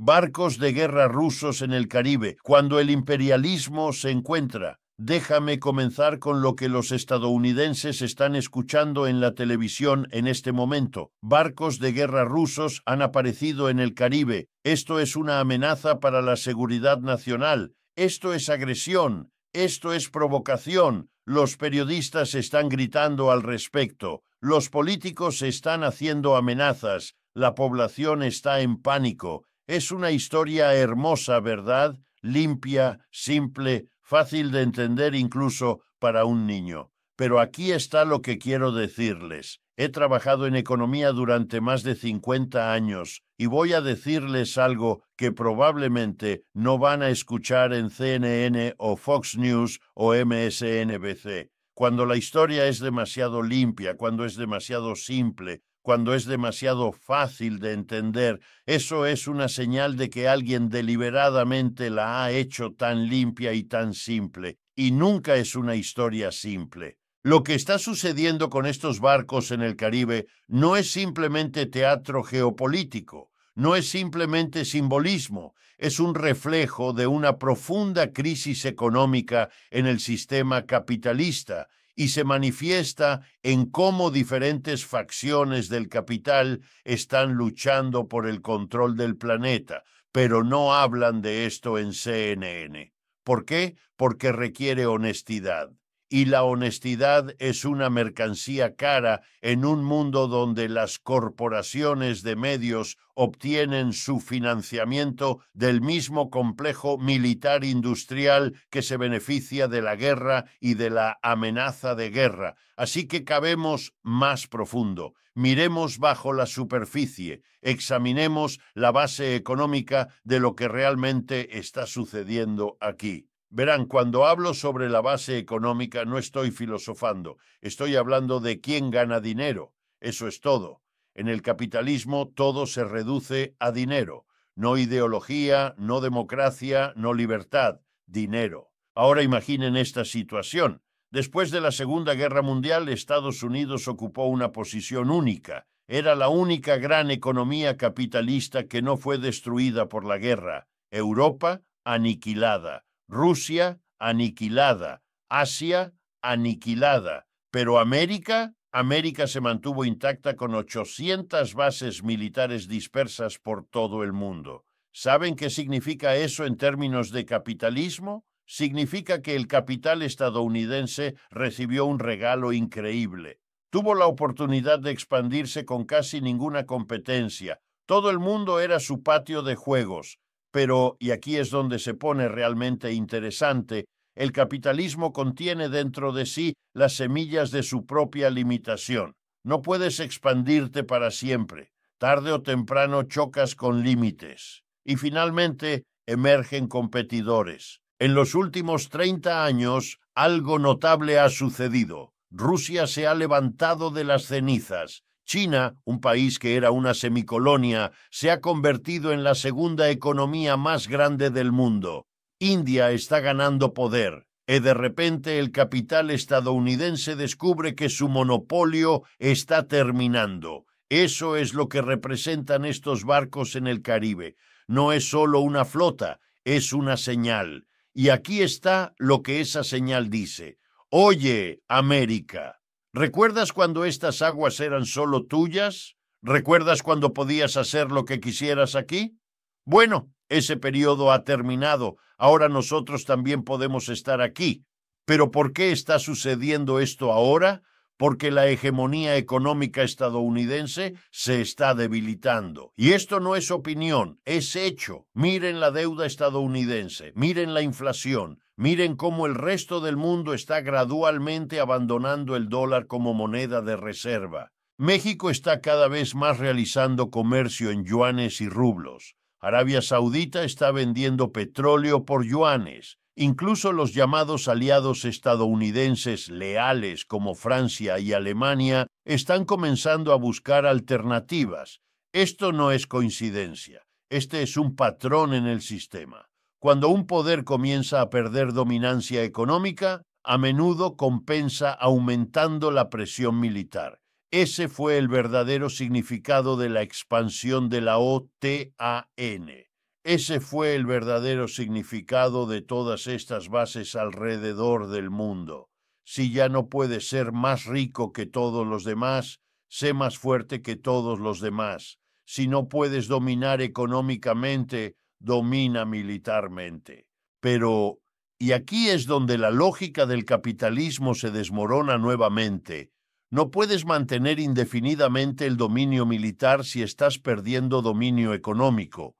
Barcos de guerra rusos en el Caribe, cuando el imperialismo se encuentra. Déjame comenzar con lo que los estadounidenses están escuchando en la televisión en este momento. Barcos de guerra rusos han aparecido en el Caribe. Esto es una amenaza para la seguridad nacional. Esto es agresión. Esto es provocación. Los periodistas están gritando al respecto. Los políticos están haciendo amenazas. La población está en pánico. Es una historia hermosa, ¿verdad? Limpia, simple, fácil de entender incluso para un niño. Pero aquí está lo que quiero decirles. He trabajado en economía durante más de 50 años y voy a decirles algo que probablemente no van a escuchar en CNN o Fox News o MSNBC. Cuando la historia es demasiado limpia, cuando es demasiado simple, cuando es demasiado fácil de entender, eso es una señal de que alguien deliberadamente la ha hecho tan limpia y tan simple, y nunca es una historia simple. Lo que está sucediendo con estos barcos en el Caribe no es simplemente teatro geopolítico, no es simplemente simbolismo, es un reflejo de una profunda crisis económica en el sistema capitalista, y se manifiesta en cómo diferentes facciones del capital están luchando por el control del planeta, pero no hablan de esto en CNN. ¿Por qué? Porque requiere honestidad. Y la honestidad es una mercancía cara en un mundo donde las corporaciones de medios obtienen su financiamiento del mismo complejo militar industrial que se beneficia de la guerra y de la amenaza de guerra. Así que cabemos más profundo. Miremos bajo la superficie, examinemos la base económica de lo que realmente está sucediendo aquí. Verán, cuando hablo sobre la base económica no estoy filosofando, estoy hablando de quién gana dinero. Eso es todo. En el capitalismo todo se reduce a dinero. No ideología, no democracia, no libertad. Dinero. Ahora imaginen esta situación. Después de la Segunda Guerra Mundial, Estados Unidos ocupó una posición única. Era la única gran economía capitalista que no fue destruida por la guerra. Europa, aniquilada. Rusia, aniquilada. Asia, aniquilada. Pero América se mantuvo intacta con 800 bases militares dispersas por todo el mundo. ¿Saben qué significa eso en términos de capitalismo? Significa que el capital estadounidense recibió un regalo increíble. Tuvo la oportunidad de expandirse con casi ninguna competencia. Todo el mundo era su patio de juegos. Pero, y aquí es donde se pone realmente interesante, el capitalismo contiene dentro de sí las semillas de su propia limitación. No puedes expandirte para siempre. Tarde o temprano chocas con límites. Y finalmente emergen competidores. En los últimos 30 años, algo notable ha sucedido. Rusia se ha levantado de las cenizas. China, un país que era una semicolonia, se ha convertido en la segunda economía más grande del mundo. India está ganando poder. Y de repente el capital estadounidense descubre que su monopolio está terminando. Eso es lo que representan estos barcos en el Caribe. No es solo una flota, es una señal. Y aquí está lo que esa señal dice. Oye, América. ¿Recuerdas cuando estas aguas eran solo tuyas? ¿Recuerdas cuando podías hacer lo que quisieras aquí? Bueno, ese periodo ha terminado. Ahora nosotros también podemos estar aquí. ¿Pero por qué está sucediendo esto ahora? Porque la hegemonía económica estadounidense se está debilitando. Y esto no es opinión, es hecho. Miren la deuda estadounidense, miren la inflación. Miren cómo el resto del mundo está gradualmente abandonando el dólar como moneda de reserva. México está cada vez más realizando comercio en yuanes y rublos. Arabia Saudita está vendiendo petróleo por yuanes. Incluso los llamados aliados estadounidenses leales como Francia y Alemania están comenzando a buscar alternativas. Esto no es coincidencia. Este es un patrón en el sistema. Cuando un poder comienza a perder dominancia económica, a menudo compensa aumentando la presión militar. Ese fue el verdadero significado de la expansión de la OTAN. Ese fue el verdadero significado de todas estas bases alrededor del mundo. Si ya no puedes ser más rico que todos los demás, sé más fuerte que todos los demás. Si no puedes dominar económicamente, domina militarmente. Pero, y aquí es donde la lógica del capitalismo se desmorona nuevamente. No puedes mantener indefinidamente el dominio militar si estás perdiendo dominio económico.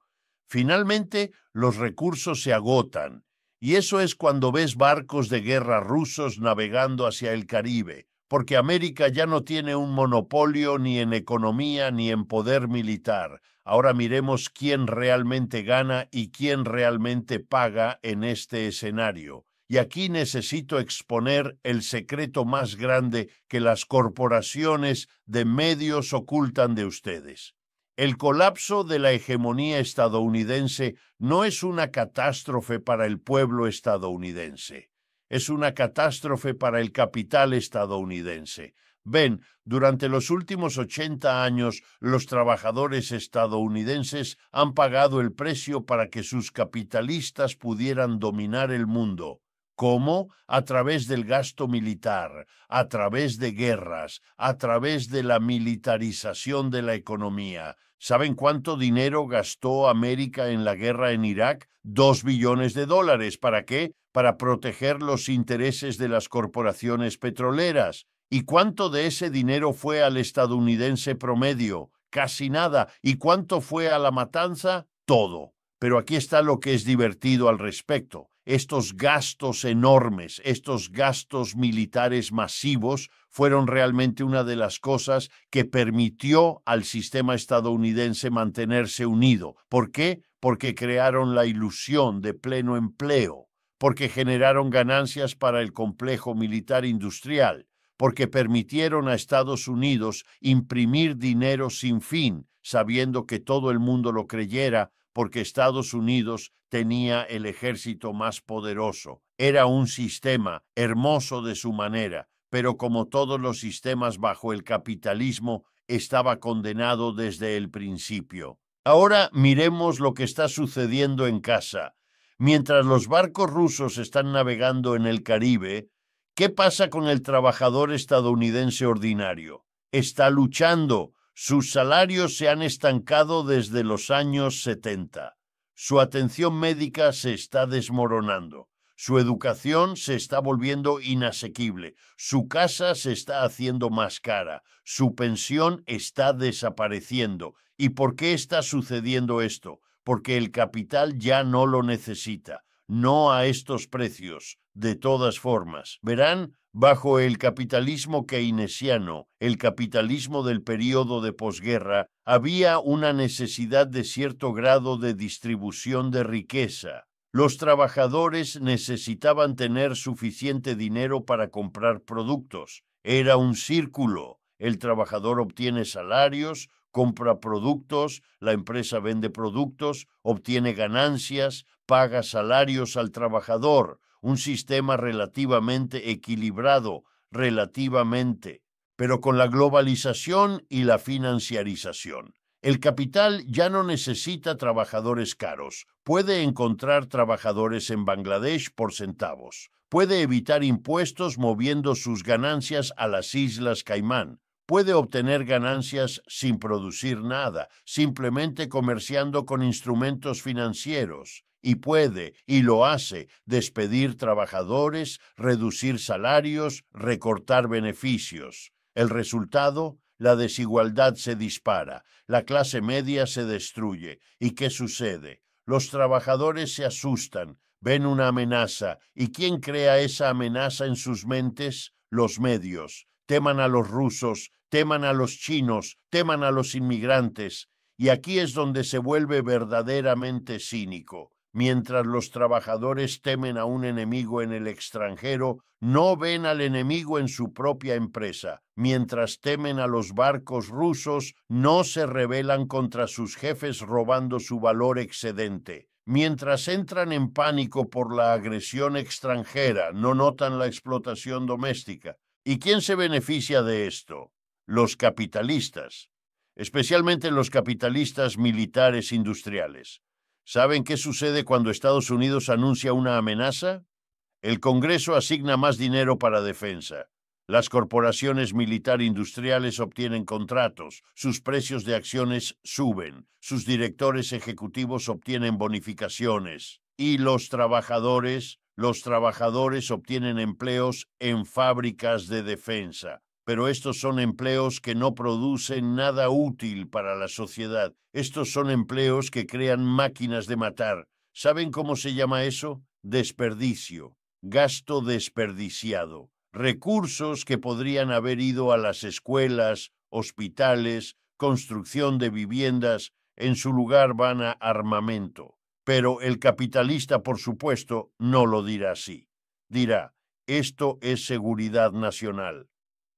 Finalmente, los recursos se agotan, y eso es cuando ves barcos de guerra rusos navegando hacia el Caribe, porque América ya no tiene un monopolio ni en economía ni en poder militar. Ahora miremos quién realmente gana y quién realmente paga en este escenario. Y aquí necesito exponer el secreto más grande que las corporaciones de medios ocultan de ustedes. El colapso de la hegemonía estadounidense no es una catástrofe para el pueblo estadounidense. Es una catástrofe para el capital estadounidense. Ven, durante los últimos 80 años, los trabajadores estadounidenses han pagado el precio para que sus capitalistas pudieran dominar el mundo. ¿Cómo? A través del gasto militar, a través de guerras, a través de la militarización de la economía. ¿Saben cuánto dinero gastó América en la guerra en Irak? $2 billones. ¿Para qué? Para proteger los intereses de las corporaciones petroleras. ¿Y cuánto de ese dinero fue al estadounidense promedio? Casi nada. ¿Y cuánto fue a la matanza? Todo. Pero aquí está lo que es divertido al respecto. Estos gastos enormes, estos gastos militares masivos, fueron realmente una de las cosas que permitió al sistema estadounidense mantenerse unido. ¿Por qué? Porque crearon la ilusión de pleno empleo, porque generaron ganancias para el complejo militar industrial, porque permitieron a Estados Unidos imprimir dinero sin fin, sabiendo que todo el mundo lo creyera, porque Estados Unidos tenía el ejército más poderoso. Era un sistema hermoso de su manera, pero como todos los sistemas bajo el capitalismo, estaba condenado desde el principio. Ahora miremos lo que está sucediendo en casa. Mientras los barcos rusos están navegando en el Caribe, ¿qué pasa con el trabajador estadounidense ordinario? Está luchando. Sus salarios se han estancado desde los años 70. Su atención médica se está desmoronando. Su educación se está volviendo inasequible. Su casa se está haciendo más cara. Su pensión está desapareciendo. ¿Y por qué está sucediendo esto? Porque el capital ya no lo necesita. No a estos precios. De todas formas, verán, bajo el capitalismo keynesiano, el capitalismo del período de posguerra, había una necesidad de cierto grado de distribución de riqueza. Los trabajadores necesitaban tener suficiente dinero para comprar productos. Era un círculo. El trabajador obtiene salarios, compra productos, la empresa vende productos, obtiene ganancias, paga salarios al trabajador. Un sistema relativamente equilibrado, relativamente, pero con la globalización y la financiarización. El capital ya no necesita trabajadores caros. Puede encontrar trabajadores en Bangladesh por centavos. Puede evitar impuestos moviendo sus ganancias a las Islas Caimán. Puede obtener ganancias sin producir nada, simplemente comerciando con instrumentos financieros. Y puede, y lo hace, despedir trabajadores, reducir salarios, recortar beneficios. El resultado, la desigualdad se dispara, la clase media se destruye. ¿Y qué sucede? Los trabajadores se asustan, ven una amenaza. ¿Y quién crea esa amenaza en sus mentes? Los medios. Teman a los rusos, teman a los chinos, teman a los inmigrantes. Y aquí es donde se vuelve verdaderamente cínico. Mientras los trabajadores temen a un enemigo en el extranjero, no ven al enemigo en su propia empresa. Mientras temen a los barcos rusos, no se rebelan contra sus jefes robando su valor excedente. Mientras entran en pánico por la agresión extranjera, no notan la explotación doméstica. ¿Y quién se beneficia de esto? Los capitalistas, especialmente los capitalistas militares industriales. ¿Saben qué sucede cuando Estados Unidos anuncia una amenaza? El Congreso asigna más dinero para defensa. Las corporaciones militar-industriales obtienen contratos, sus precios de acciones suben, sus directores ejecutivos obtienen bonificaciones y los trabajadores obtienen empleos en fábricas de defensa. Pero estos son empleos que no producen nada útil para la sociedad. Estos son empleos que crean máquinas de matar. ¿Saben cómo se llama eso? Desperdicio. Gasto desperdiciado, recursos que podrían haber ido a las escuelas, hospitales, construcción de viviendas, en su lugar van a armamento. Pero el capitalista, por supuesto, no lo dirá así. Dirá, esto es seguridad nacional,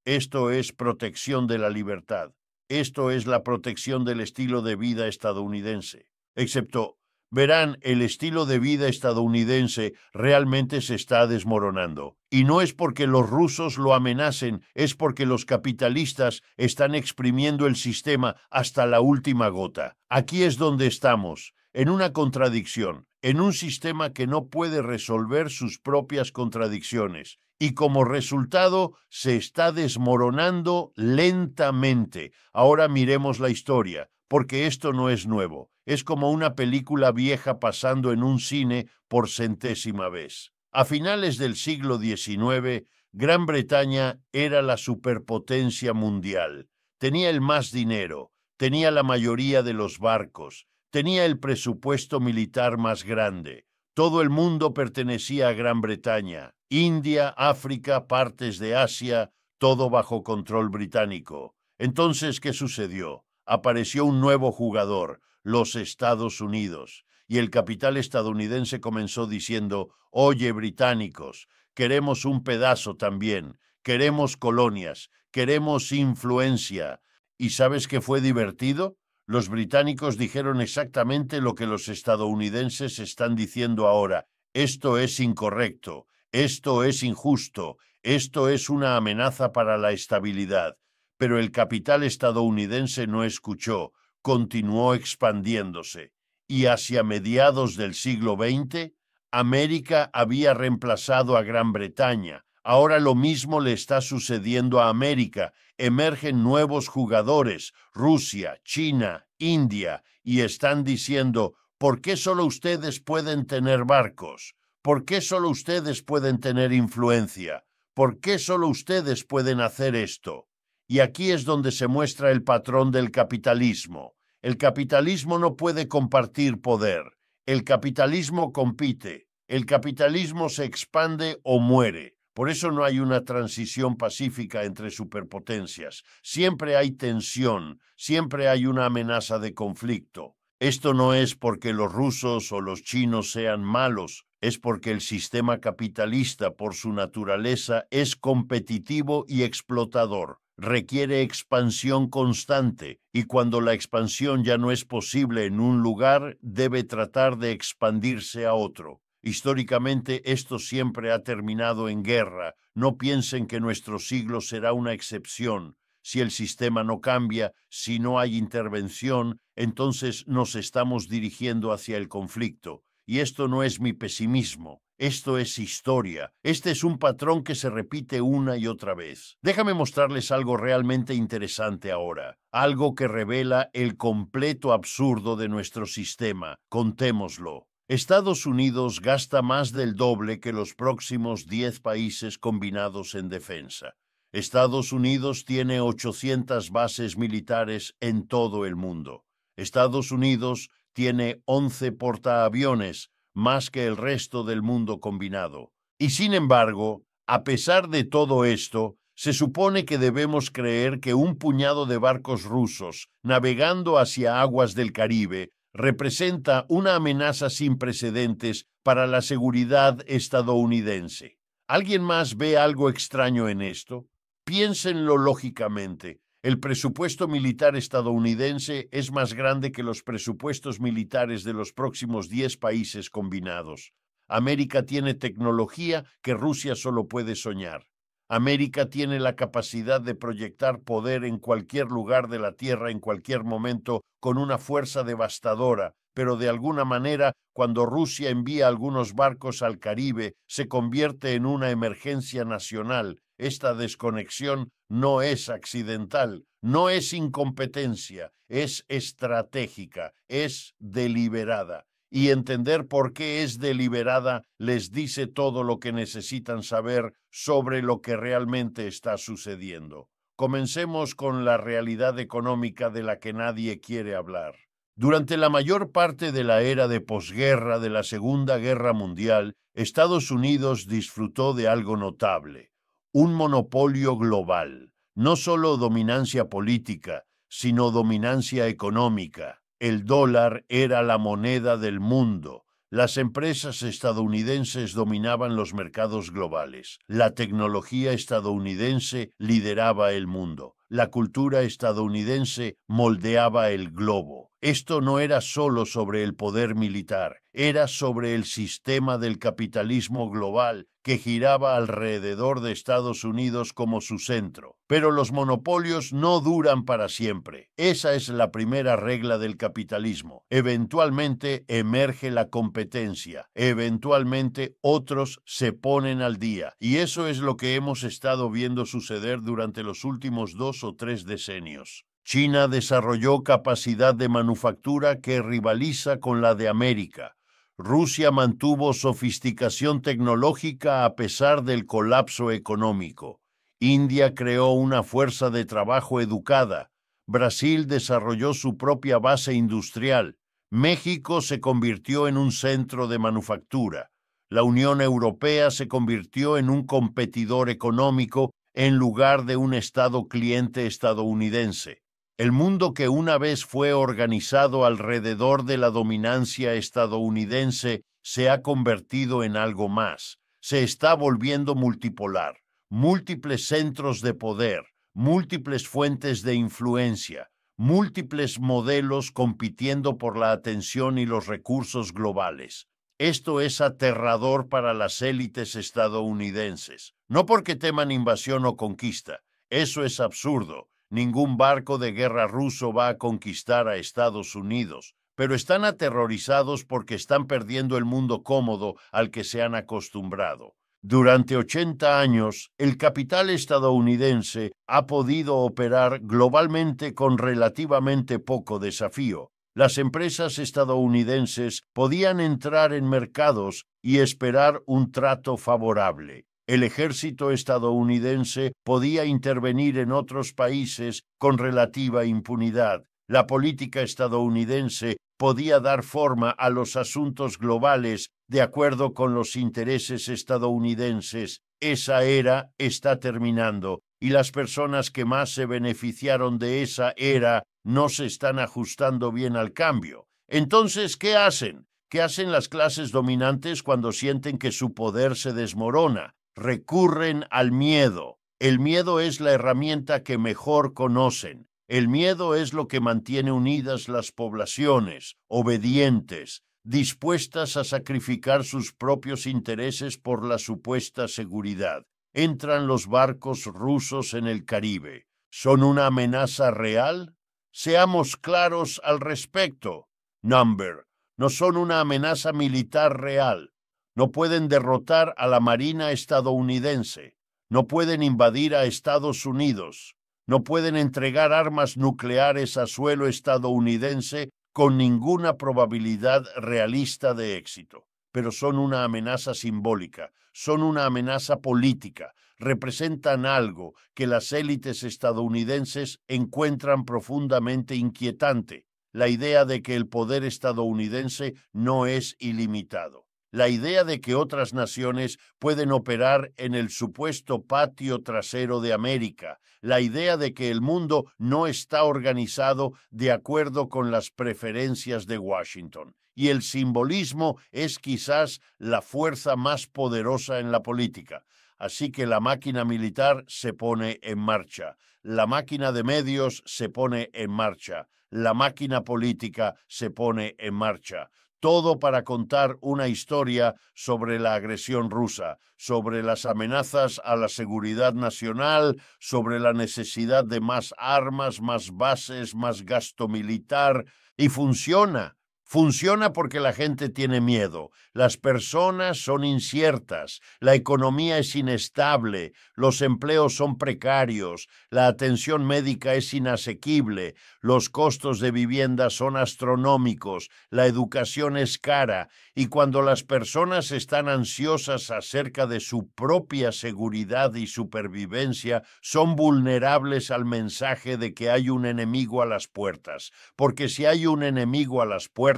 esto es protección de la libertad, esto es la protección del estilo de vida estadounidense. Excepto, verán, el estilo de vida estadounidense realmente se está desmoronando. Y no es porque los rusos lo amenacen, es porque los capitalistas están exprimiendo el sistema hasta la última gota. Aquí es donde estamos, en una contradicción, en un sistema que no puede resolver sus propias contradicciones. Y como resultado se está desmoronando lentamente. Ahora miremos la historia, porque esto no es nuevo. Es como una película vieja pasando en un cine por centésima vez. A finales del siglo XIX, Gran Bretaña era la superpotencia mundial. Tenía el más dinero, tenía la mayoría de los barcos, tenía el presupuesto militar más grande. Todo el mundo pertenecía a Gran Bretaña. India, África, partes de Asia, todo bajo control británico. Entonces, ¿qué sucedió? Apareció un nuevo jugador, los Estados Unidos, y el capital estadounidense comenzó diciendo, oye, británicos, queremos un pedazo también, queremos colonias, queremos influencia. ¿Y sabes qué fue divertido? Los británicos dijeron exactamente lo que los estadounidenses están diciendo ahora. Esto es incorrecto, esto es injusto, esto es una amenaza para la estabilidad. Pero el capital estadounidense no escuchó, continuó expandiéndose. Y hacia mediados del siglo XX, América había reemplazado a Gran Bretaña. Ahora lo mismo le está sucediendo a América. Emergen nuevos jugadores, Rusia, China, India, y están diciendo, ¿por qué solo ustedes pueden tener barcos? ¿Por qué solo ustedes pueden tener influencia? ¿Por qué solo ustedes pueden hacer esto? Y aquí es donde se muestra el patrón del capitalismo. El capitalismo no puede compartir poder. El capitalismo compite. El capitalismo se expande o muere. Por eso no hay una transición pacífica entre superpotencias. Siempre hay tensión, siempre hay una amenaza de conflicto. Esto no es porque los rusos o los chinos sean malos, es porque el sistema capitalista, por su naturaleza, es competitivo y explotador. Requiere expansión constante, y cuando la expansión ya no es posible en un lugar, debe tratar de expandirse a otro. Históricamente esto siempre ha terminado en guerra. No piensen que nuestro siglo será una excepción. Si el sistema no cambia, si no hay intervención, entonces nos estamos dirigiendo hacia el conflicto. Y esto no es mi pesimismo, esto es historia. Este es un patrón que se repite una y otra vez. Déjame mostrarles algo realmente interesante ahora, algo que revela el completo absurdo de nuestro sistema. Contémoslo. Estados Unidos gasta más del doble que los próximos 10 países combinados en defensa. Estados Unidos tiene 800 bases militares en todo el mundo. Estados Unidos tiene 11 portaaviones, más que el resto del mundo combinado. Y sin embargo, a pesar de todo esto, se supone que debemos creer que un puñado de barcos rusos navegando hacia aguas del Caribe representa una amenaza sin precedentes para la seguridad estadounidense. ¿Alguien más ve algo extraño en esto? Piénsenlo lógicamente. El presupuesto militar estadounidense es más grande que los presupuestos militares de los próximos 10 países combinados. América tiene tecnología que Rusia solo puede soñar. América tiene la capacidad de proyectar poder en cualquier lugar de la Tierra en cualquier momento con una fuerza devastadora, pero de alguna manera, cuando Rusia envía algunos barcos al Caribe, se convierte en una emergencia nacional. Esta desconexión no es accidental, no es incompetencia, es estratégica, es deliberada. Y entender por qué es deliberada les dice todo lo que necesitan saber sobre lo que realmente está sucediendo. Comencemos con la realidad económica de la que nadie quiere hablar. Durante la mayor parte de la era de posguerra de la Segunda Guerra Mundial, Estados Unidos disfrutó de algo notable: un monopolio global, no solo dominancia política, sino dominancia económica. El dólar era la moneda del mundo. Las empresas estadounidenses dominaban los mercados globales. La tecnología estadounidense lideraba el mundo. La cultura estadounidense moldeaba el globo. Esto no era solo sobre el poder militar, era sobre el sistema del capitalismo global que giraba alrededor de Estados Unidos como su centro. Pero los monopolios no duran para siempre. Esa es la primera regla del capitalismo. Eventualmente emerge la competencia. Eventualmente otros se ponen al día. Y eso es lo que hemos estado viendo suceder durante los últimos 2 o 3 decenios. China desarrolló capacidad de manufactura que rivaliza con la de América. Rusia mantuvo sofisticación tecnológica a pesar del colapso económico. India creó una fuerza de trabajo educada. Brasil desarrolló su propia base industrial. México se convirtió en un centro de manufactura. La Unión Europea se convirtió en un competidor económico en lugar de un Estado cliente estadounidense. El mundo que una vez fue organizado alrededor de la dominancia estadounidense se ha convertido en algo más. Se está volviendo multipolar. Múltiples centros de poder, múltiples fuentes de influencia, múltiples modelos compitiendo por la atención y los recursos globales. Esto es aterrador para las élites estadounidenses. No porque teman invasión o conquista. Eso es absurdo. Ningún barco de guerra ruso va a conquistar a Estados Unidos, pero están aterrorizados porque están perdiendo el mundo cómodo al que se han acostumbrado. Durante 80 años, el capital estadounidense ha podido operar globalmente con relativamente poco desafío. Las empresas estadounidenses podían entrar en mercados y esperar un trato favorable. El ejército estadounidense podía intervenir en otros países con relativa impunidad. La política estadounidense podía dar forma a los asuntos globales de acuerdo con los intereses estadounidenses. Esa era está terminando, y las personas que más se beneficiaron de esa era no se están ajustando bien al cambio. Entonces, ¿qué hacen? ¿Qué hacen las clases dominantes cuando sienten que su poder se desmorona? Recurren al miedo. El miedo es la herramienta que mejor conocen. El miedo es lo que mantiene unidas las poblaciones, obedientes, dispuestas a sacrificar sus propios intereses por la supuesta seguridad. Entran los barcos rusos en el Caribe. ¿Son una amenaza real? Seamos claros al respecto. No son una amenaza militar real. No pueden derrotar a la Marina estadounidense. No pueden invadir a Estados Unidos. No pueden entregar armas nucleares a suelo estadounidense con ninguna probabilidad realista de éxito. Pero son una amenaza simbólica, son una amenaza política, representan algo que las élites estadounidenses encuentran profundamente inquietante: la idea de que el poder estadounidense no es ilimitado. La idea de que otras naciones pueden operar en el supuesto patio trasero de América, la idea de que el mundo no está organizado de acuerdo con las preferencias de Washington. Y el simbolismo es quizás la fuerza más poderosa en la política. Así que la máquina militar se pone en marcha, la máquina de medios se pone en marcha, la máquina política se pone en marcha. Todo para contar una historia sobre la agresión rusa, sobre las amenazas a la seguridad nacional, sobre la necesidad de más armas, más bases, más gasto militar. Y funciona. Funciona porque la gente tiene miedo, las personas son inciertas, la economía es inestable, los empleos son precarios, la atención médica es inasequible, los costos de vivienda son astronómicos, la educación es cara, y cuando las personas están ansiosas acerca de su propia seguridad y supervivencia, son vulnerables al mensaje de que hay un enemigo a las puertas, porque si hay un enemigo a las puertas,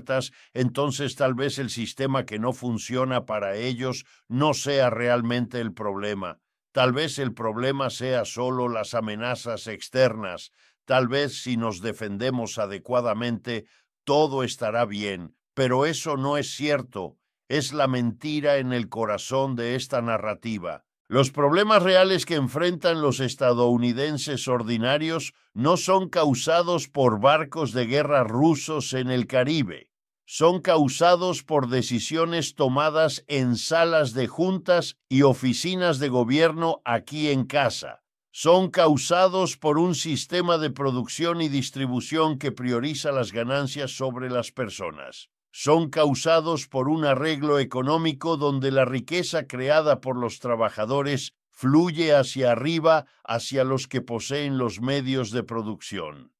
entonces tal vez el sistema que no funciona para ellos no sea realmente el problema. Tal vez el problema sea solo las amenazas externas. Tal vez si nos defendemos adecuadamente, todo estará bien. Pero eso no es cierto. Es la mentira en el corazón de esta narrativa. Los problemas reales que enfrentan los estadounidenses ordinarios no son causados por barcos de guerra rusos en el Caribe. Son causados por decisiones tomadas en salas de juntas y oficinas de gobierno aquí en casa. Son causados por un sistema de producción y distribución que prioriza las ganancias sobre las personas. Son causados por un arreglo económico donde la riqueza creada por los trabajadores fluye hacia arriba, hacia los que poseen los medios de producción.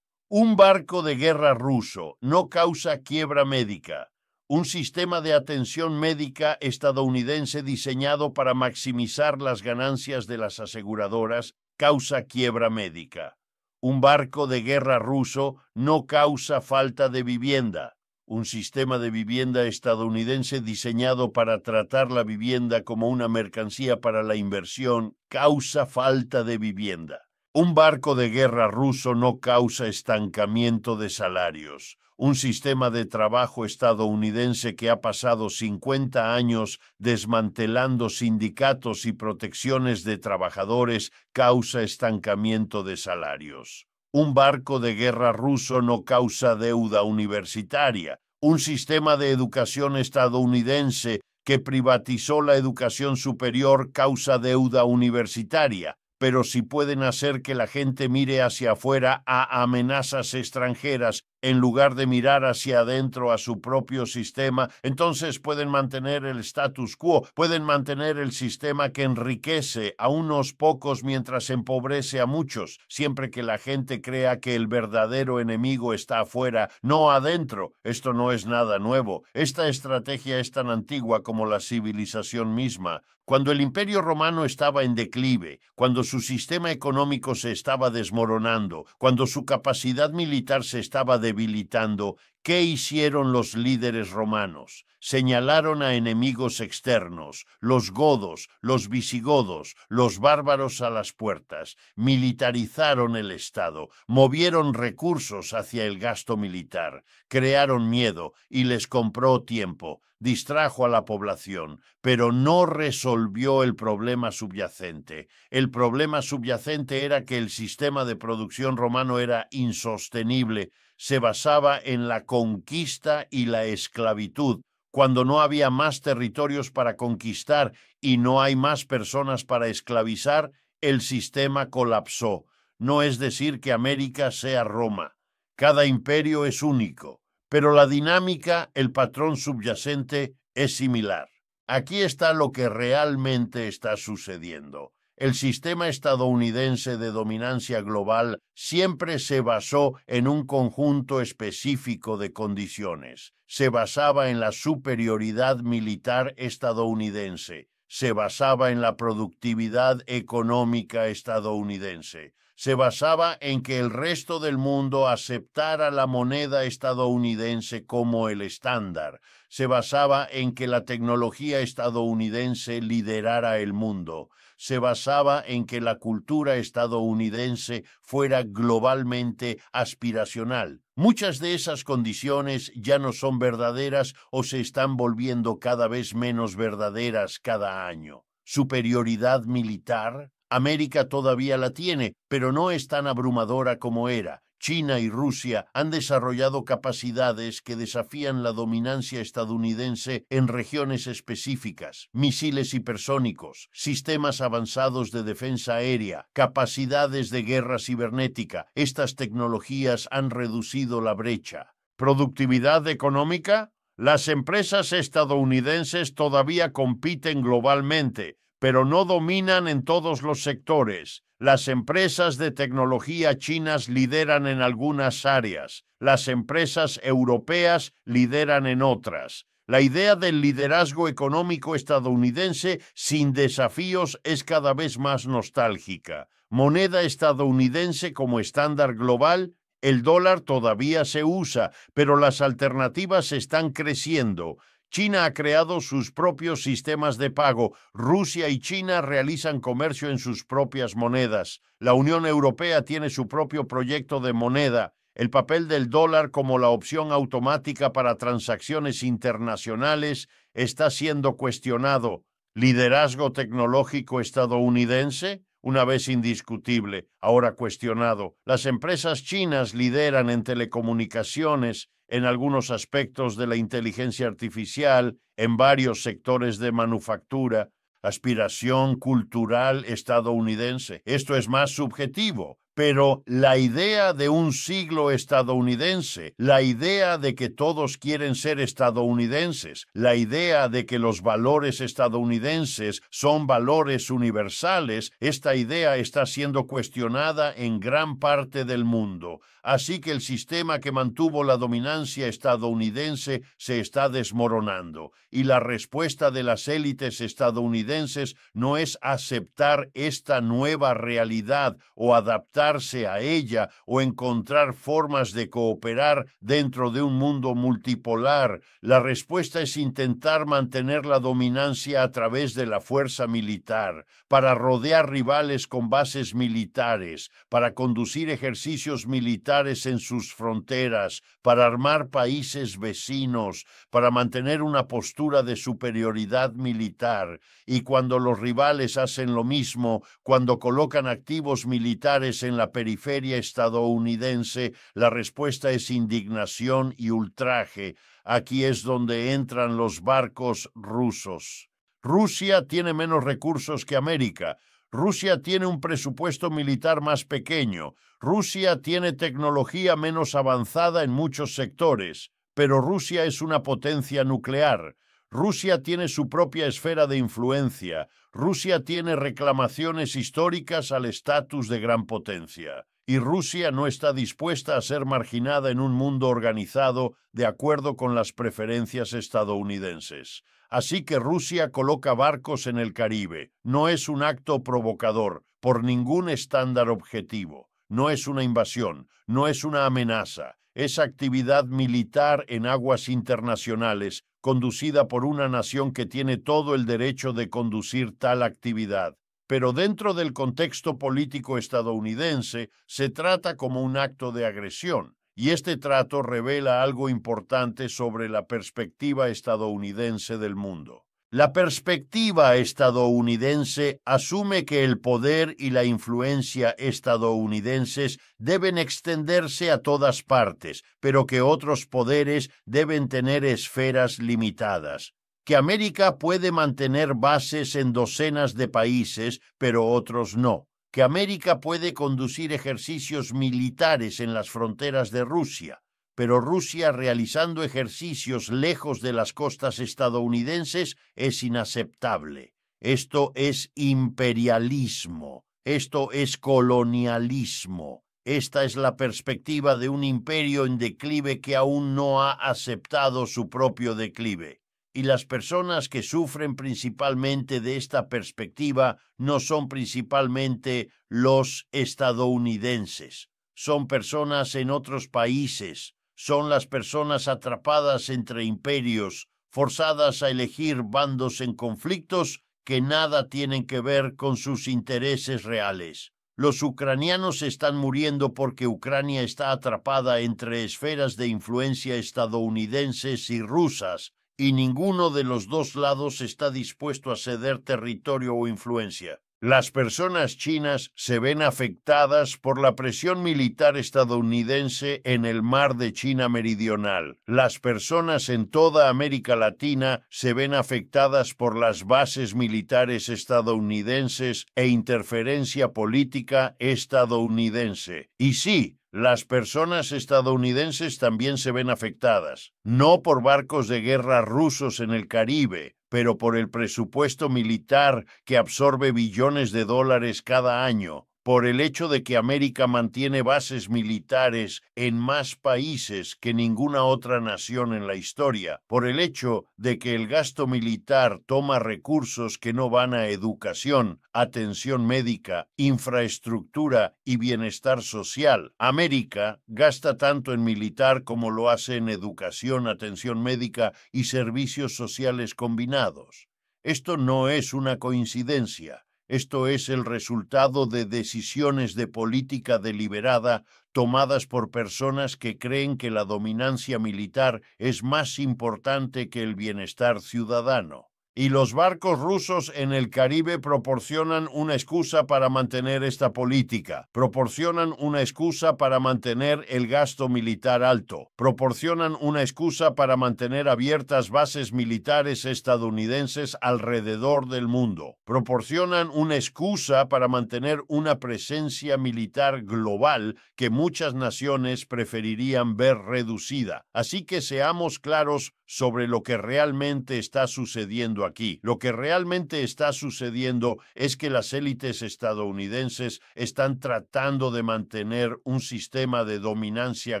Un barco de guerra ruso no causa quiebra médica. Un sistema de atención médica estadounidense diseñado para maximizar las ganancias de las aseguradoras causa quiebra médica. Un barco de guerra ruso no causa falta de vivienda. Un sistema de vivienda estadounidense diseñado para tratar la vivienda como una mercancía para la inversión causa falta de vivienda. Un barco de guerra ruso no causa estancamiento de salarios. Un sistema de trabajo estadounidense que ha pasado 50 años desmantelando sindicatos y protecciones de trabajadores causa estancamiento de salarios. Un barco de guerra ruso no causa deuda universitaria. Un sistema de educación estadounidense que privatizó la educación superior causa deuda universitaria. Pero si pueden hacer que la gente mire hacia afuera a amenazas extranjeras en lugar de mirar hacia adentro a su propio sistema, entonces pueden mantener el status quo, pueden mantener el sistema que enriquece a unos pocos mientras empobrece a muchos, siempre que la gente crea que el verdadero enemigo está afuera, no adentro. Esto no es nada nuevo. Esta estrategia es tan antigua como la civilización misma. Cuando el Imperio Romano estaba en declive, cuando su sistema económico se estaba desmoronando, cuando su capacidad militar se estaba debilitando, ¿qué hicieron los líderes romanos? Señalaron a enemigos externos, los godos, los visigodos, los bárbaros a las puertas, militarizaron el Estado, movieron recursos hacia el gasto militar, crearon miedo y les compró tiempo, distrajo a la población, pero no resolvió el problema subyacente. El problema subyacente era que el sistema de producción romano era insostenible, se basaba en la conquista y la esclavitud. Cuando no había más territorios para conquistar y no hay más personas para esclavizar, el sistema colapsó. No es decir que América sea Roma. Cada imperio es único, pero la dinámica, el patrón subyacente, es similar. Aquí está lo que realmente está sucediendo. El sistema estadounidense de dominancia global siempre se basó en un conjunto específico de condiciones. Se basaba en la superioridad militar estadounidense. Se basaba en la productividad económica estadounidense. Se basaba en que el resto del mundo aceptara la moneda estadounidense como el estándar. Se basaba en que la tecnología estadounidense liderara el mundo. Se basaba en que la cultura estadounidense fuera globalmente aspiracional. Muchas de esas condiciones ya no son verdaderas o se están volviendo cada vez menos verdaderas cada año. Superioridad militar. América todavía la tiene, pero no es tan abrumadora como era. China y Rusia han desarrollado capacidades que desafían la dominancia estadounidense en regiones específicas, misiles hipersónicos, sistemas avanzados de defensa aérea, capacidades de guerra cibernética. Estas tecnologías han reducido la brecha. ¿Productividad económica? Las empresas estadounidenses todavía compiten globalmente, pero no dominan en todos los sectores. Las empresas de tecnología chinas lideran en algunas áreas. Las empresas europeas lideran en otras. La idea del liderazgo económico estadounidense sin desafíos es cada vez más nostálgica. Moneda estadounidense como estándar global. El dólar todavía se usa, pero las alternativas están creciendo. China ha creado sus propios sistemas de pago. Rusia y China realizan comercio en sus propias monedas. La Unión Europea tiene su propio proyecto de moneda. El papel del dólar como la opción automática para transacciones internacionales está siendo cuestionado. ¿Liderazgo tecnológico estadounidense? Una vez indiscutible, ahora cuestionado. Las empresas chinas lideran en telecomunicaciones, en algunos aspectos de la inteligencia artificial, en varios sectores de manufactura. Aspiración cultural estadounidense. Esto es más subjetivo. Pero la idea de un siglo estadounidense, la idea de que todos quieren ser estadounidenses, la idea de que los valores estadounidenses son valores universales, esta idea está siendo cuestionada en gran parte del mundo. Así que el sistema que mantuvo la dominancia estadounidense se está desmoronando. Y la respuesta de las élites estadounidenses no es aceptar esta nueva realidad o adaptarse a ella o encontrar formas de cooperar dentro de un mundo multipolar. La respuesta es intentar mantener la dominancia a través de la fuerza militar, para rodear rivales con bases militares, para conducir ejercicios militares en sus fronteras, para armar países vecinos, para mantener una postura de superioridad militar. Y cuando los rivales hacen lo mismo, cuando colocan activos militares en la periferia estadounidense, la respuesta es indignación y ultraje. Aquí es donde entran los barcos rusos. Rusia tiene menos recursos que América. Rusia tiene un presupuesto militar más pequeño. Rusia tiene tecnología menos avanzada en muchos sectores, pero Rusia es una potencia nuclear. Rusia tiene su propia esfera de influencia. Rusia tiene reclamaciones históricas al estatus de gran potencia. Y Rusia no está dispuesta a ser marginada en un mundo organizado de acuerdo con las preferencias estadounidenses. Así que Rusia coloca barcos en el Caribe. No es un acto provocador, por ningún estándar objetivo. No es una invasión, no es una amenaza. Es actividad militar en aguas internacionales, conducida por una nación que tiene todo el derecho de conducir tal actividad. Pero dentro del contexto político estadounidense, se trata como un acto de agresión. Y este trato revela algo importante sobre la perspectiva estadounidense del mundo. La perspectiva estadounidense asume que el poder y la influencia estadounidenses deben extenderse a todas partes, pero que otros poderes deben tener esferas limitadas. Que América puede mantener bases en docenas de países, pero otros no. Que América puede conducir ejercicios militares en las fronteras de Rusia, pero Rusia realizando ejercicios lejos de las costas estadounidenses es inaceptable. Esto es imperialismo, esto es colonialismo. Esta es la perspectiva de un imperio en declive que aún no ha aceptado su propio declive. Y las personas que sufren principalmente de esta perspectiva no son principalmente los estadounidenses. Son personas en otros países, son las personas atrapadas entre imperios, forzadas a elegir bandos en conflictos que nada tienen que ver con sus intereses reales. Los ucranianos están muriendo porque Ucrania está atrapada entre esferas de influencia estadounidenses y rusas, y ninguno de los dos lados está dispuesto a ceder territorio o influencia. Las personas chinas se ven afectadas por la presión militar estadounidense en el mar de China Meridional. Las personas en toda América Latina se ven afectadas por las bases militares estadounidenses e interferencia política estadounidense. Y sí, Las personas estadounidenses también se ven afectadas, no por barcos de guerra rusos en el Caribe, pero por el presupuesto militar que absorbe billones de dólares cada año, por el hecho de que América mantiene bases militares en más países que ninguna otra nación en la historia, por el hecho de que el gasto militar toma recursos que no van a educación, atención médica, infraestructura y bienestar social. América gasta tanto en militar como lo hace en educación, atención médica y servicios sociales combinados. Esto no es una coincidencia. Esto es el resultado de decisiones de política deliberada tomadas por personas que creen que la dominancia militar es más importante que el bienestar ciudadano. Y los barcos rusos en el Caribe proporcionan una excusa para mantener esta política, proporcionan una excusa para mantener el gasto militar alto, proporcionan una excusa para mantener abiertas bases militares estadounidenses alrededor del mundo, proporcionan una excusa para mantener una presencia militar global que muchas naciones preferirían ver reducida. Así que seamos claros sobre lo que realmente está sucediendo aquí. Lo que realmente está sucediendo es que las élites estadounidenses están tratando de mantener un sistema de dominancia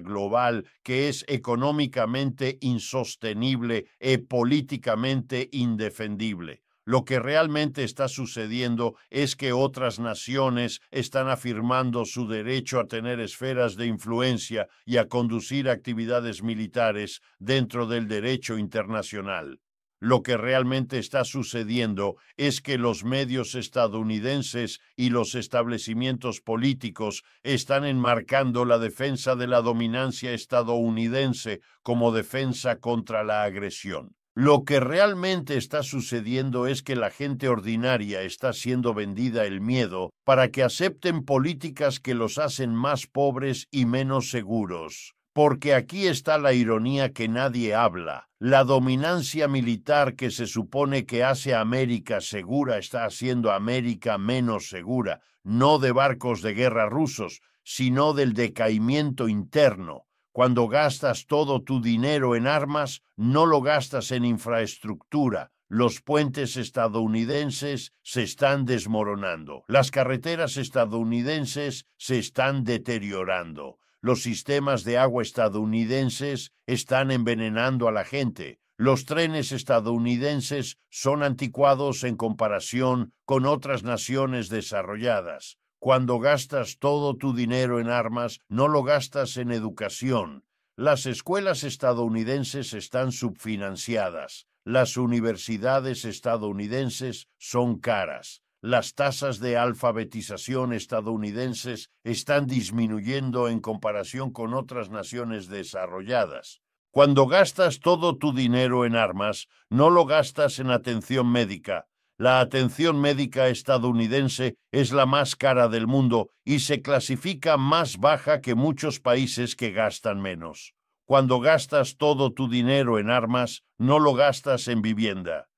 global que es económicamente insostenible y políticamente indefendible. Lo que realmente está sucediendo es que otras naciones están afirmando su derecho a tener esferas de influencia y a conducir actividades militares dentro del derecho internacional. Lo que realmente está sucediendo es que los medios estadounidenses y los establecimientos políticos están enmarcando la defensa de la dominancia estadounidense como defensa contra la agresión. Lo que realmente está sucediendo es que la gente ordinaria está siendo vendida el miedo para que acepten políticas que los hacen más pobres y menos seguros. Porque aquí está la ironía que nadie habla. La dominancia militar que se supone que hace a América segura está haciendo a América menos segura, no de barcos de guerra rusos, sino del decaimiento interno. Cuando gastas todo tu dinero en armas, no lo gastas en infraestructura. Los puentes estadounidenses se están desmoronando. Las carreteras estadounidenses se están deteriorando. Los sistemas de agua estadounidenses están envenenando a la gente. Los trenes estadounidenses son anticuados en comparación con otras naciones desarrolladas. Cuando gastas todo tu dinero en armas, no lo gastas en educación. Las escuelas estadounidenses están subfinanciadas. Las universidades estadounidenses son caras. Las tasas de alfabetización estadounidenses están disminuyendo en comparación con otras naciones desarrolladas. Cuando gastas todo tu dinero en armas, no lo gastas en atención médica. La atención médica estadounidense es la más cara del mundo y se clasifica más baja que muchos países que gastan menos. Cuando gastas todo tu dinero en armas, no lo gastas en vivienda.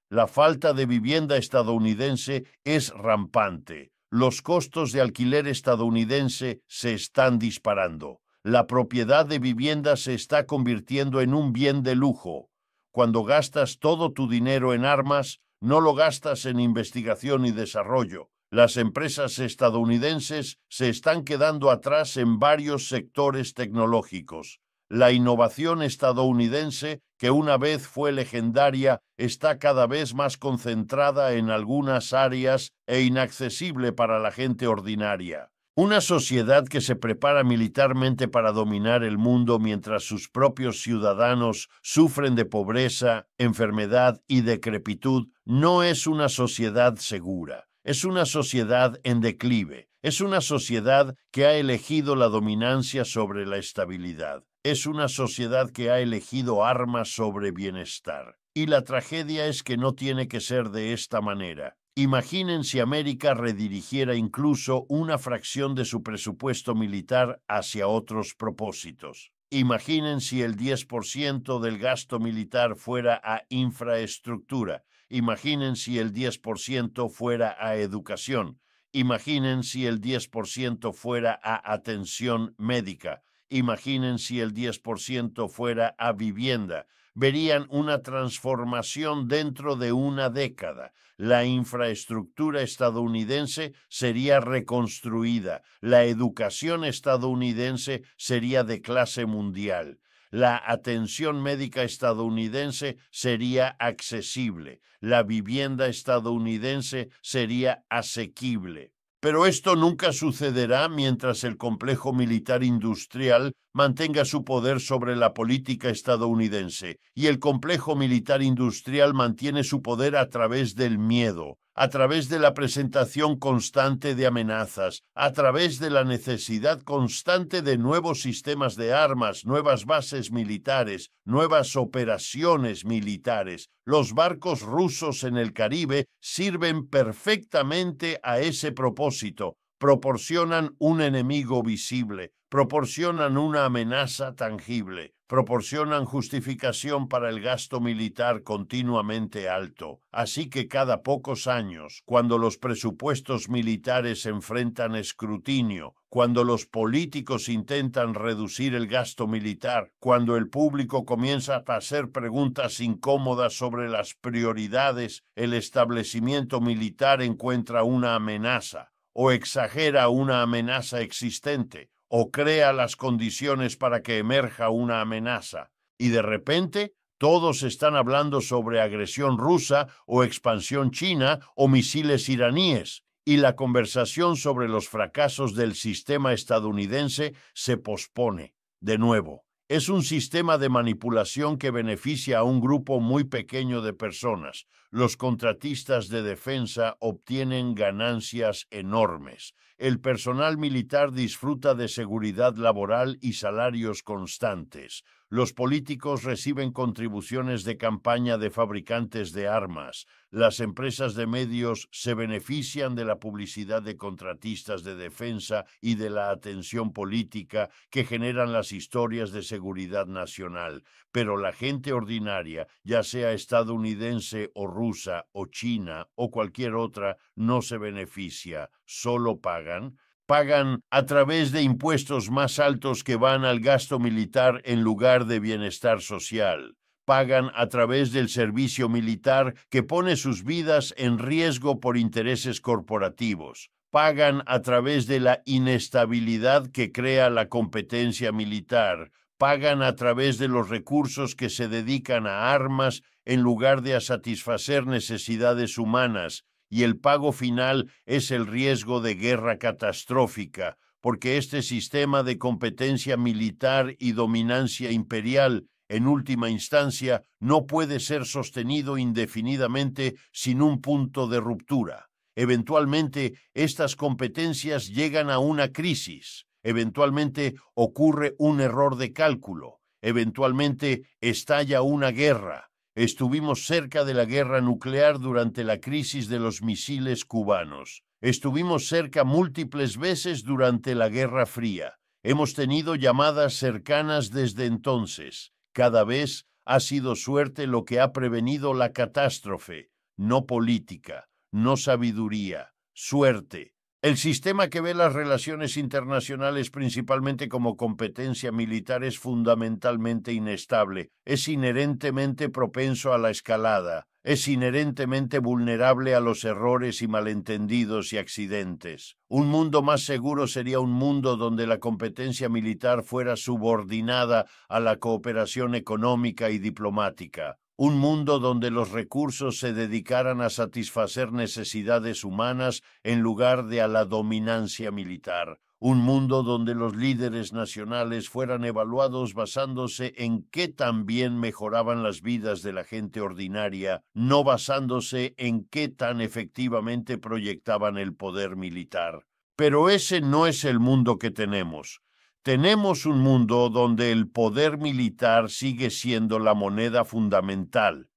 La falta de vivienda estadounidense es rampante. Los costos de alquiler estadounidense se están disparando. La propiedad de vivienda se está convirtiendo en un bien de lujo. Cuando gastas todo tu dinero en armas, no lo gastas en investigación y desarrollo. Las empresas estadounidenses se están quedando atrás en varios sectores tecnológicos. La innovación estadounidense, que una vez fue legendaria, está cada vez más concentrada en algunas áreas e inaccesible para la gente ordinaria. Una sociedad que se prepara militarmente para dominar el mundo mientras sus propios ciudadanos sufren de pobreza, enfermedad y decrepitud no es una sociedad segura. Es una sociedad en declive. Es una sociedad que ha elegido la dominancia sobre la estabilidad. Es una sociedad que ha elegido armas sobre bienestar. Y la tragedia es que no tiene que ser de esta manera. Imaginen si América redirigiera incluso una fracción de su presupuesto militar hacia otros propósitos. Imaginen si el 10% del gasto militar fuera a infraestructura. Imaginen si el 10% fuera a educación. Imaginen si el 10% fuera a atención médica. Imaginen si el 10% fuera a vivienda. Verían una transformación dentro de una década. La infraestructura estadounidense sería reconstruida. La educación estadounidense sería de clase mundial. La atención médica estadounidense sería accesible. La vivienda estadounidense sería asequible. Pero esto nunca sucederá mientras el complejo militar industrial mantenga su poder sobre la política estadounidense, y el complejo militar industrial mantiene su poder a través del miedo, a través de la presentación constante de amenazas, a través de la necesidad constante de nuevos sistemas de armas, nuevas bases militares, nuevas operaciones militares. Los barcos rusos en el Caribe sirven perfectamente a ese propósito. Proporcionan un enemigo visible, proporcionan una amenaza tangible, proporcionan justificación para el gasto militar continuamente alto. Así que cada pocos años, cuando los presupuestos militares enfrentan escrutinio, cuando los políticos intentan reducir el gasto militar, cuando el público comienza a hacer preguntas incómodas sobre las prioridades, el establecimiento militar encuentra una amenaza, o exagera una amenaza existente, o crea las condiciones para que emerja una amenaza. Y de repente, todos están hablando sobre agresión rusa o expansión china o misiles iraníes. Y la conversación sobre los fracasos del sistema estadounidense se pospone. De nuevo, es un sistema de manipulación que beneficia a un grupo muy pequeño de personas. Los contratistas de defensa obtienen ganancias enormes. El personal militar disfruta de seguridad laboral y salarios constantes. Los políticos reciben contribuciones de campaña de fabricantes de armas. Las empresas de medios se benefician de la publicidad de contratistas de defensa y de la atención política que generan las historias de seguridad nacional. Pero la gente ordinaria, ya sea estadounidense o rusa o china o cualquier otra, no se beneficia, solo pagan. Pagan a través de impuestos más altos que van al gasto militar en lugar de bienestar social. Pagan a través del servicio militar que pone sus vidas en riesgo por intereses corporativos. Pagan a través de la inestabilidad que crea la competencia militar. Pagan a través de los recursos que se dedican a armas en lugar de a satisfacer necesidades humanas. Y el pago final es el riesgo de guerra catastrófica, porque este sistema de competencia militar y dominancia imperial, en última instancia, no puede ser sostenido indefinidamente sin un punto de ruptura. Eventualmente, estas competencias llegan a una crisis. Eventualmente ocurre un error de cálculo. Eventualmente estalla una guerra. Estuvimos cerca de la guerra nuclear durante la crisis de los misiles cubanos. Estuvimos cerca múltiples veces durante la Guerra Fría. Hemos tenido llamadas cercanas desde entonces. Cada vez ha sido suerte lo que ha prevenido la catástrofe, no política, no sabiduría, suerte. El sistema que ve las relaciones internacionales principalmente como competencia militar es fundamentalmente inestable, es inherentemente propenso a la escalada, es inherentemente vulnerable a los errores y malentendidos y accidentes. Un mundo más seguro sería un mundo donde la competencia militar fuera subordinada a la cooperación económica y diplomática. Un mundo donde los recursos se dedicaran a satisfacer necesidades humanas en lugar de a la dominancia militar. Un mundo donde los líderes nacionales fueran evaluados basándose en qué tan bien mejoraban las vidas de la gente ordinaria, no basándose en qué tan efectivamente proyectaban el poder militar. Pero ese no es el mundo que tenemos. Tenemos un mundo donde el poder militar sigue siendo la moneda fundamental,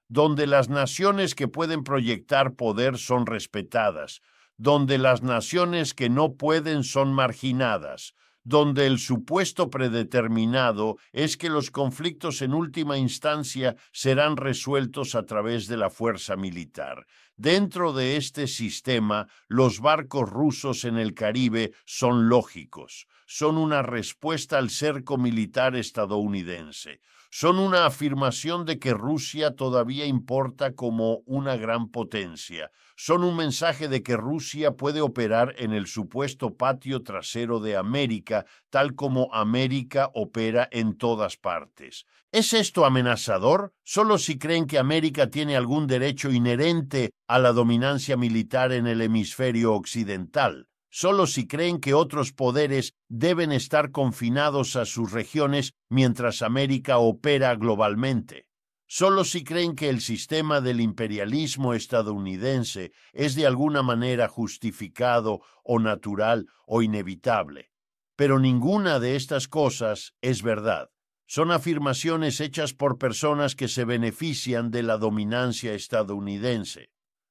donde las naciones que pueden proyectar poder son respetadas, donde las naciones que no pueden son marginadas, donde el supuesto predeterminado es que los conflictos en última instancia serán resueltos a través de la fuerza militar. Dentro de este sistema, los barcos rusos en el Caribe son lógicos, son una respuesta al cerco militar estadounidense. Son una afirmación de que Rusia todavía importa como una gran potencia. Son un mensaje de que Rusia puede operar en el supuesto patio trasero de América, tal como América opera en todas partes. ¿Es esto amenazador? Solo si creen que América tiene algún derecho inherente a la dominancia militar en el hemisferio occidental. Solo si creen que otros poderes deben estar confinados a sus regiones mientras América opera globalmente. Solo si creen que el sistema del imperialismo estadounidense es de alguna manera justificado o natural o inevitable. Pero ninguna de estas cosas es verdad. Son afirmaciones hechas por personas que se benefician de la dominancia estadounidense.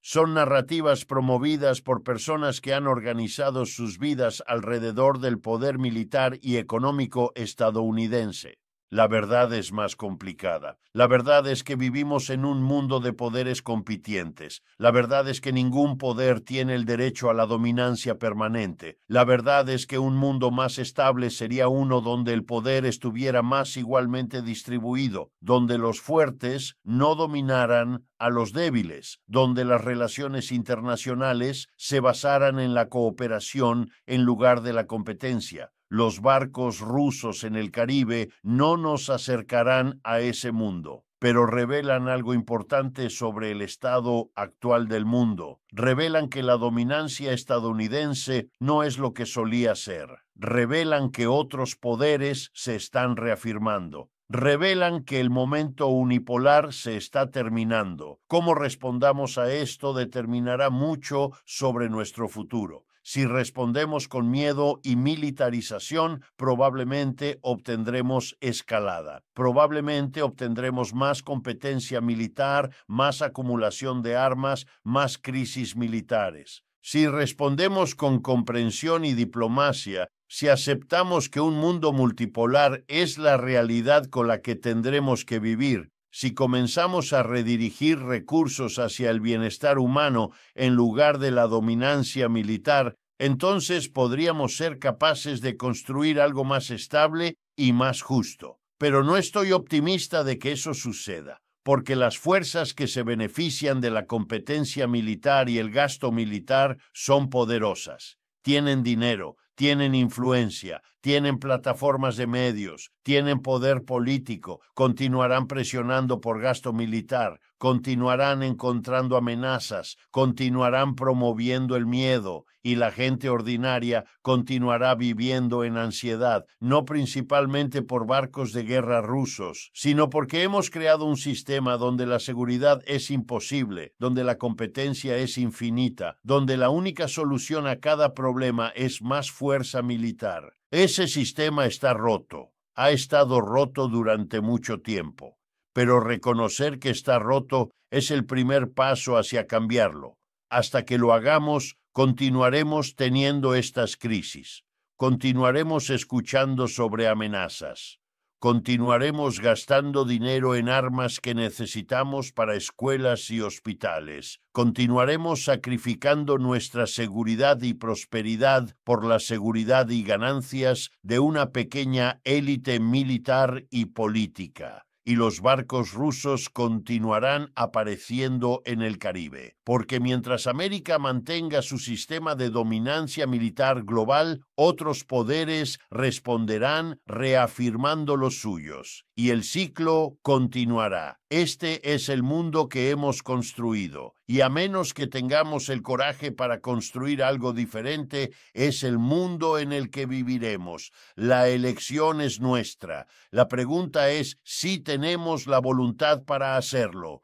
Son narrativas promovidas por personas que han organizado sus vidas alrededor del poder militar y económico estadounidense. La verdad es más complicada. La verdad es que vivimos en un mundo de poderes compitientes. La verdad es que ningún poder tiene el derecho a la dominancia permanente. La verdad es que un mundo más estable sería uno donde el poder estuviera más igualmente distribuido, donde los fuertes no dominaran a los débiles, donde las relaciones internacionales se basaran en la cooperación en lugar de la competencia. Los barcos rusos en el Caribe no nos acercarán a ese mundo, pero revelan algo importante sobre el estado actual del mundo. Revelan que la dominancia estadounidense no es lo que solía ser. Revelan que otros poderes se están reafirmando. Revelan que el momento unipolar se está terminando. Cómo respondamos a esto determinará mucho sobre nuestro futuro. Si respondemos con miedo y militarización, probablemente obtendremos escalada. Probablemente obtendremos más competencia militar, más acumulación de armas, más crisis militares. Si respondemos con comprensión y diplomacia, si aceptamos que un mundo multipolar es la realidad con la que tendremos que vivir, si comenzamos a redirigir recursos hacia el bienestar humano en lugar de la dominancia militar, entonces podríamos ser capaces de construir algo más estable y más justo. Pero no estoy optimista de que eso suceda, porque las fuerzas que se benefician de la competencia militar y el gasto militar son poderosas. Tienen dinero, tienen influencia, tienen plataformas de medios, tienen poder político, continuarán presionando por gasto militar, continuarán encontrando amenazas, continuarán promoviendo el miedo, y la gente ordinaria continuará viviendo en ansiedad, no principalmente por barcos de guerra rusos, sino porque hemos creado un sistema donde la seguridad es imposible, donde la competencia es infinita, donde la única solución a cada problema es más fuerza militar. Ese sistema está roto, ha estado roto durante mucho tiempo, pero reconocer que está roto es el primer paso hacia cambiarlo. Hasta que lo hagamos, continuaremos teniendo estas crisis, continuaremos escuchando sobre amenazas, continuaremos gastando dinero en armas que necesitamos para escuelas y hospitales, continuaremos sacrificando nuestra seguridad y prosperidad por la seguridad y ganancias de una pequeña élite militar y política. Y los barcos rusos continuarán apareciendo en el Caribe, porque mientras América mantenga su sistema de dominancia militar global, otros poderes responderán reafirmando los suyos, y el ciclo continuará. Este es el mundo que hemos construido, y a menos que tengamos el coraje para construir algo diferente, es el mundo en el que viviremos. La elección es nuestra. La pregunta es si tenemos la voluntad para hacerlo.